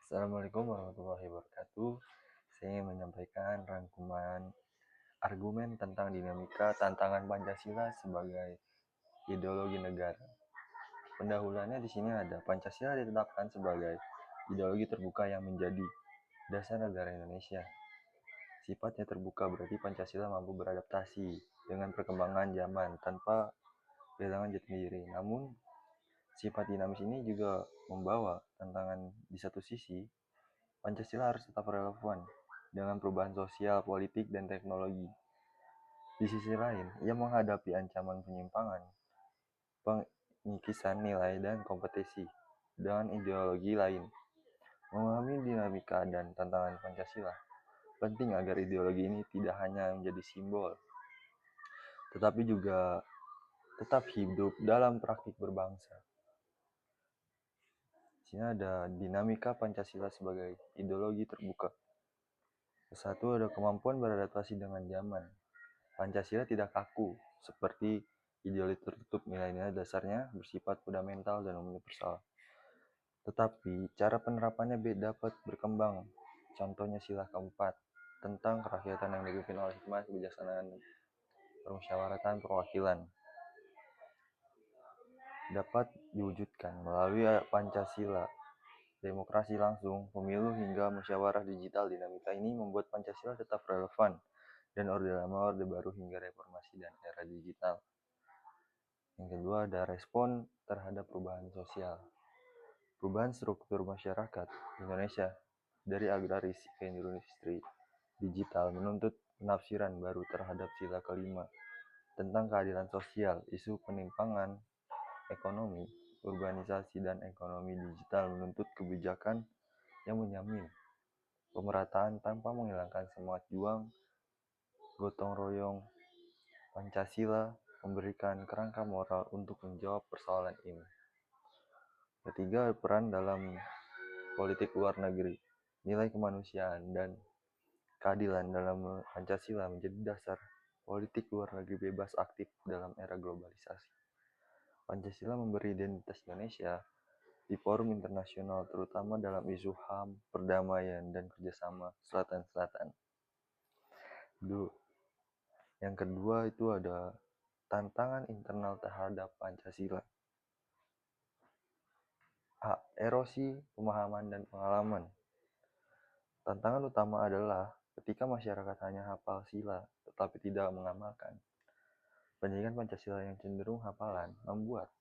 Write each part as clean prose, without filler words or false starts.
Assalamualaikum warahmatullahi wabarakatuh. Saya ingin menyampaikan rangkuman argumen tentang dinamika tantangan Pancasila sebagai ideologi negara. Pendahuluannya di sini ada Pancasila ditetapkan sebagai ideologi terbuka yang menjadi dasar negara Indonesia. Sifatnya terbuka berarti Pancasila mampu beradaptasi dengan perkembangan zaman tanpa kehilangan jati diri. Namun, sifat dinamis ini juga membawa tantangan di satu sisi. Pancasila harus tetap relevan dengan perubahan sosial, politik, dan teknologi. Di sisi lain, ia menghadapi ancaman penyimpangan, penyikisan nilai, dan kompetisi dengan ideologi lain. Memahami dinamika dan tantangan Pancasila penting agar ideologi ini tidak hanya menjadi simbol, tetapi juga tetap hidup dalam praktik berbangsa. Di sini ada dinamika Pancasila sebagai ideologi terbuka. Satu, ada kemampuan beradaptasi dengan zaman. Pancasila tidak kaku seperti ideologi tertutup. Nilai-nilai dasarnya bersifat fundamental dan universal. Tetapi cara penerapannya dapat berkembang. Contohnya sila keempat tentang kerakyatan yang dipimpin oleh hikmah, kebijaksanaan, permusyawaratan, perwakilan dapat diwujudkan melalui Pancasila. Demokrasi langsung, pemilu hingga musyawarah digital. Dinamika ini membuat Pancasila tetap relevan dan orde lama, orde baru hingga reformasi dan era digital. Yang kedua, ada respon terhadap perubahan sosial. Perubahan struktur masyarakat Indonesia dari agraris ke industri digital menuntut penafsiran baru terhadap sila kelima tentang keadilan sosial. Isu penimpangan ekonomi, urbanisasi, dan ekonomi digital menuntut kebijakan yang menjamin pemerataan tanpa menghilangkan semangat juang gotong royong. Pancasila memberikan kerangka moral untuk menjawab persoalan ini. Ketiga, peran dalam politik luar negeri. Nilai kemanusiaan dan keadilan dalam Pancasila menjadi dasar politik luar negeri bebas aktif dalam era globalisasi. Pancasila memberi identitas Indonesia di forum internasional, terutama dalam isu HAM, perdamaian, dan kerjasama Selatan-Selatan. Yang kedua itu ada tantangan internal terhadap Pancasila. A. Erosi pemahaman dan pengalaman. Tantangan utama adalah ketika masyarakat hanya hafal sila tetapi tidak mengamalkan. Pendidikan Pancasila yang cenderung hafalan membuat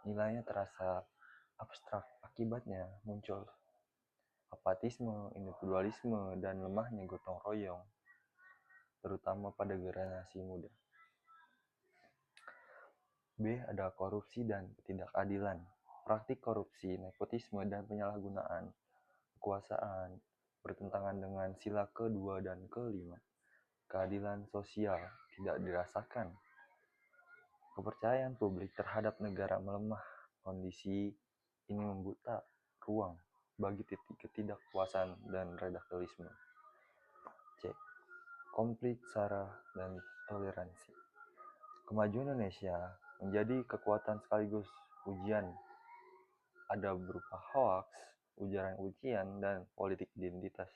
nilainya terasa abstrak. Akibatnya muncul apatisme, individualisme, dan lemahnya gotong royong, terutama pada generasi muda. B. Ada korupsi dan ketidakadilan. Praktik korupsi, nepotisme, dan penyalahgunaan kekuasaan bertentangan dengan sila kedua dan kelima. Keadilan sosial tidak dirasakan. Kepercayaan publik terhadap negara melemah. Kondisi ini membuka ruang bagi ketidakpuasan dan radikalisme. C. Konflik SARA dan toleransi. Kemajuan Indonesia menjadi kekuatan sekaligus ujian. Ada berupa hoaks, ujaran-ujian, dan politik identitas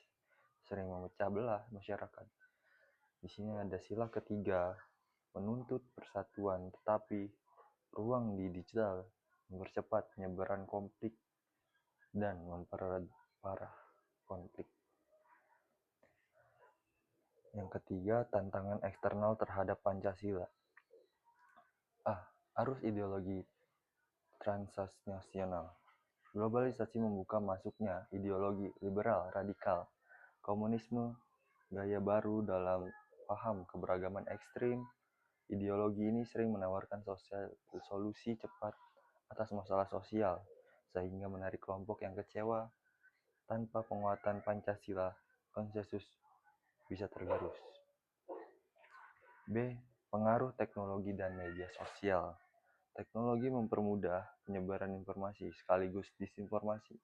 sering memecah belah masyarakat. Di sini ada sila ketiga, menuntut persatuan, tetapi ruang di digital mempercepat penyebaran konflik dan memperparah konflik. Yang ketiga, tantangan eksternal terhadap Pancasila. A. Arus ideologi transnasional. Globalisasi membuka masuknya ideologi liberal radikal, komunisme, gaya baru dalam paham keberagaman ekstrim. Ideologi ini sering menawarkan solusi cepat atas masalah sosial, sehingga menarik kelompok yang kecewa. Tanpa penguatan Pancasila, konsensus bisa tergerus. B. Pengaruh teknologi dan media sosial. Teknologi mempermudah penyebaran informasi sekaligus disinformasi.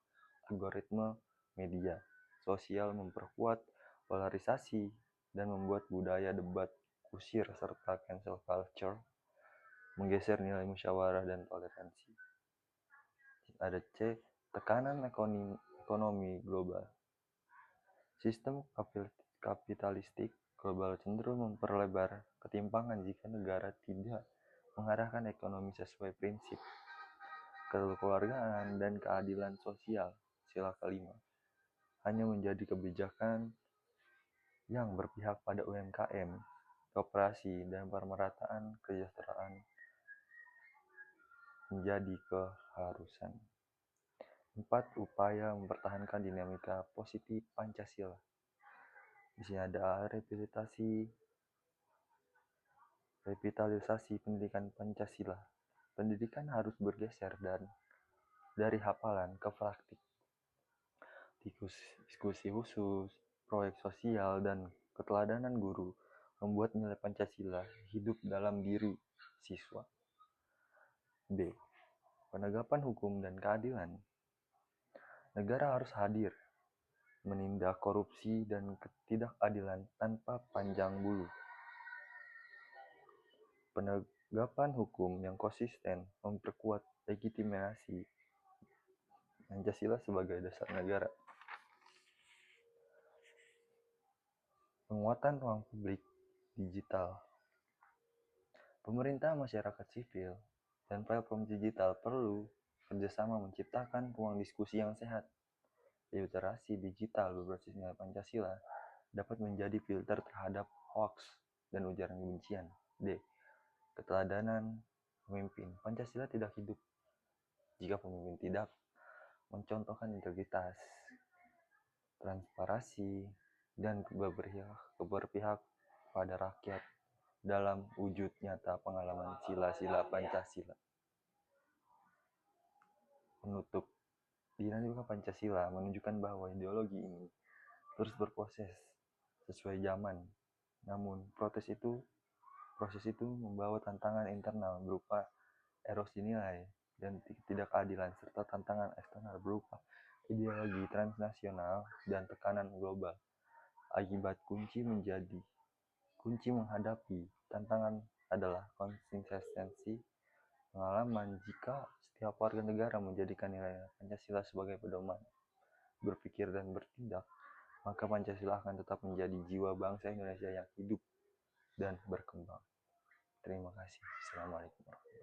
Algoritma media sosial memperkuat polarisasi dan membuat budaya debat kusir serta cancel culture, menggeser nilai musyawarah dan toleransi. Ada C. Tekanan ekonomi global. Sistem kapitalistik global cenderung memperlebar ketimpangan jika negara tidak mengarahkan ekonomi sesuai prinsip kekeluargaan dan keadilan sosial. Sila kelima hanya menjadi kebijakan yang berpihak pada UMKM, koperasi, dan pemerataan kesejahteraan menjadi keharusan. 4. Upaya mempertahankan dinamika positif Pancasila. Di sini ada revitalisasi pendidikan Pancasila. Pendidikan harus bergeser dari hafalan ke praktik. Diskusi khusus, proyek sosial, dan keteladanan guru membuat nilai Pancasila hidup dalam diri siswa. B. Penegakan hukum dan keadilan. Negara harus hadir, menindak korupsi dan ketidakadilan tanpa pandang bulu. Penegakan hukum yang konsisten memperkuat legitimasi Pancasila sebagai dasar negara. Penguatan ruang publik digital. Pemerintah, masyarakat sipil, dan platform digital perlu kerjasama menciptakan ruang diskusi yang sehat. Literasi digital berbasis nilai Pancasila dapat menjadi filter terhadap hoax dan ujaran kebencian. D. Keteladanan pemimpin. Pancasila tidak hidup jika pemimpin tidak mencontohkan integritas, transparansi, dan keberpihak pada rakyat dalam wujud nyata pengalaman sila-sila Pancasila. Penutup. Dinamika Pancasila menunjukkan bahwa ideologi ini terus berproses sesuai zaman. Namun, proses itu membawa tantangan internal berupa erosi nilai dan ketidakadilan serta tantangan eksternal berupa ideologi transnasional dan tekanan global. Akibat kunci menghadapi tantangan adalah konsistensi pengalaman. Jika setiap warga negara menjadikan nilai Pancasila sebagai pedoman berpikir dan bertindak, maka Pancasila akan tetap menjadi jiwa bangsa Indonesia yang hidup dan berkembang. Terima kasih. Assalamualaikum warahmatullahi wabarakatuh.